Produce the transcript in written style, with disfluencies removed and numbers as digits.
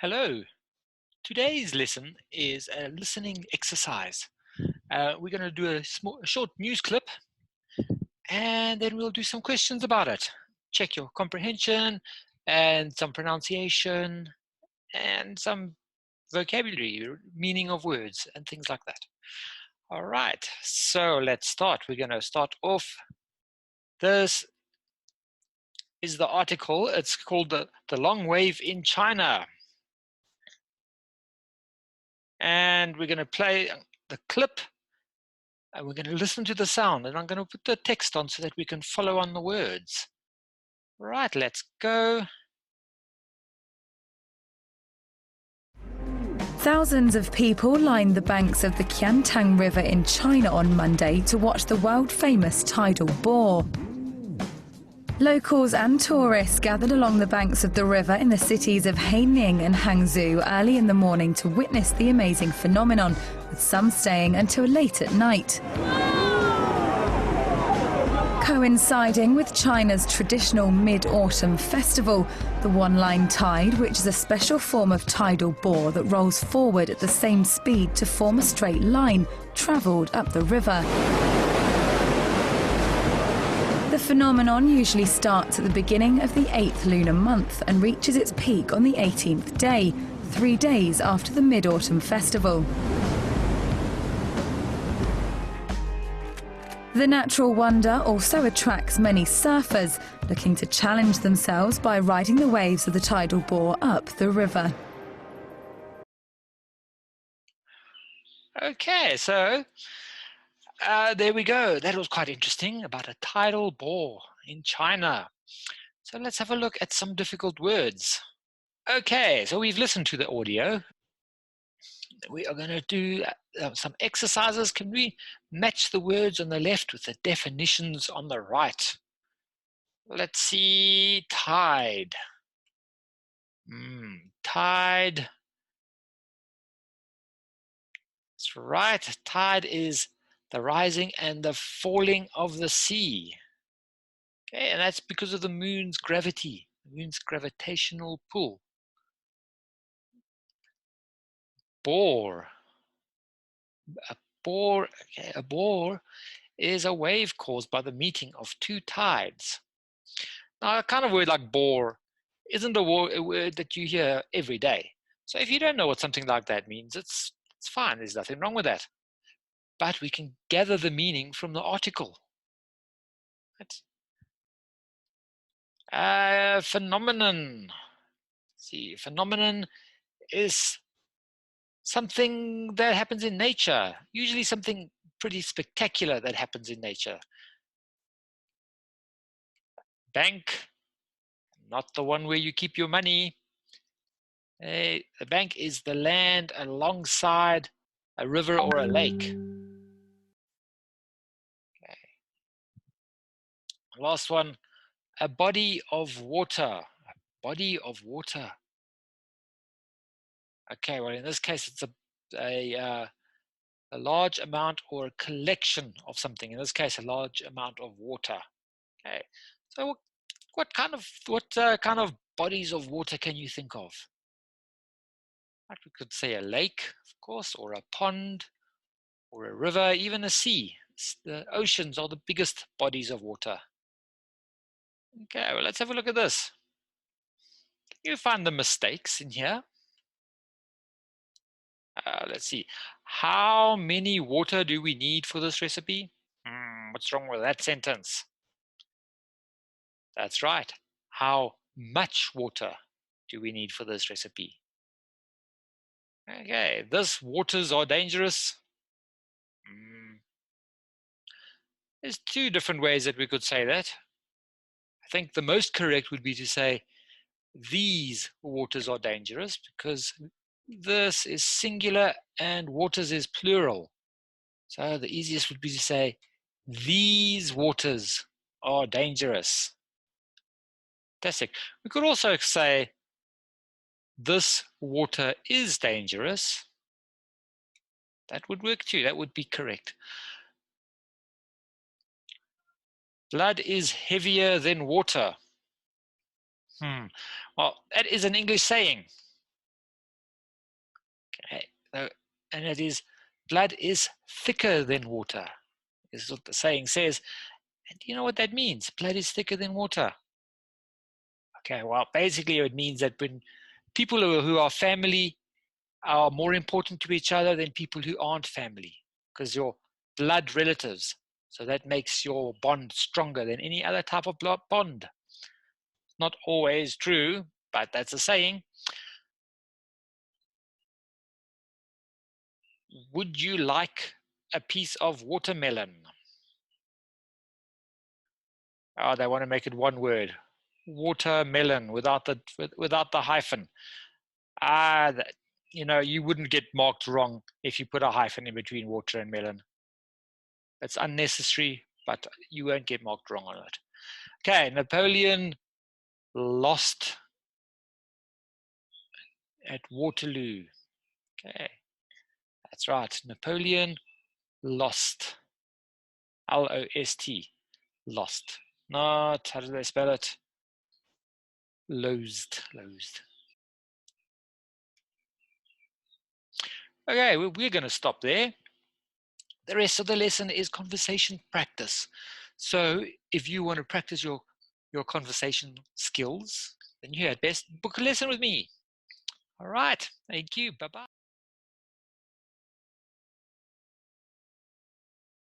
Hello. Today's lesson is a listening exercise. We're going to do a short news clip and then we'll do some questions about it. Check your comprehension and some pronunciation and some vocabulary, meaning of words, and things like that. All right, so let's start. We're going to start off. This is the article. It's called the Long Wave in China. And we're going to play the clip. And we're going to listen to the sound, and I'm going to put the text on so that we can follow on the words. Right, let's go. Thousands of people lined the banks of the Qiantang River in China on Monday to watch the world-famous tidal bore. Locals and tourists gathered along the banks of the river in the cities of Haining and Hangzhou early in the morning to witness the amazing phenomenon, with some staying until late at night. Coinciding with China's traditional Mid-Autumn Festival, the one-line tide, which is a special form of tidal bore that rolls forward at the same speed to form a straight line, travelled up the river. The phenomenon usually starts at the beginning of the 8th lunar month and reaches its peak on the 18th day, 3 days after the Mid-Autumn Festival. The natural wonder also attracts many surfers looking to challenge themselves by riding the waves of the tidal bore up the river. Okay, so there we go. That was quite interesting about a tidal bore in China. So let's have a look at some difficult words. Okay, so we've listened to the audio. We are going to do some exercises. Can we match the words on the left with the definitions on the right? Let's see, tide. Tide. That's right. Tide is the rising and the falling of the sea. Okay, and that's because of the moon's gravity, the moon's gravitational pull. Bore. A bore is a wave caused by the meeting of two tides. Now, a kind of word like bore isn't a word that you hear every day. So if you don't know what something like that means, it's fine. There's nothing wrong with that. But we can gather the meaning from the article. Phenomenon. See, phenomenon is something that happens in nature, usually something pretty spectacular that happens in nature. Bank, not the one where you keep your money. A bank is the land alongside a river or a lake. Okay. Last one, a body of water. A body of water. Okay, well, in this case, it's a large amount or a collection of something. In this case, a large amount of water. Okay, so what kind of bodies of water can you think of? Right, we could say a lake, of course, or a pond, or a river, even a sea. The oceans are the biggest bodies of water. Okay, well, let's have a look at this. Can you find the mistakes in here? Let's see. How many water do we need for this recipe? What's wrong with that sentence? That's right. How much water do we need for this recipe? Okay, this waters are dangerous. There's two different ways that we could say that. I think the most correct would be to say these waters are dangerous, because this is singular and waters is plural. So the easiest would be to say these waters are dangerous. Fantastic. We could also say this water is dangerous. That would work too. That would be correct. Blood is heavier than water. Well, that is an English saying. And it is, blood is thicker than water, is what the saying says. And do you know what that means? Blood is thicker than water. Okay, well, basically it means that when people who are family are more important to each other than people who aren't family, because you're blood relatives. So that makes your bond stronger than any other type of bond. Not always true, but that's a saying. Would you like a piece of watermelon? Oh, they want to make it one word. Watermelon without the hyphen. You wouldn't get marked wrong if you put a hyphen in between water and melon. It's unnecessary, but you won't get marked wrong on it. Okay, Napoleon lost at Waterloo. Okay, that's right. Napoleon lost. L-O-S-T. Lost. Not, how do they spell it? Losed. Okay, we're going to stop there. The rest of the lesson is conversation practice. So if you want to practice your conversation skills, then you had best book a lesson with me. All right. Thank you. Bye-bye.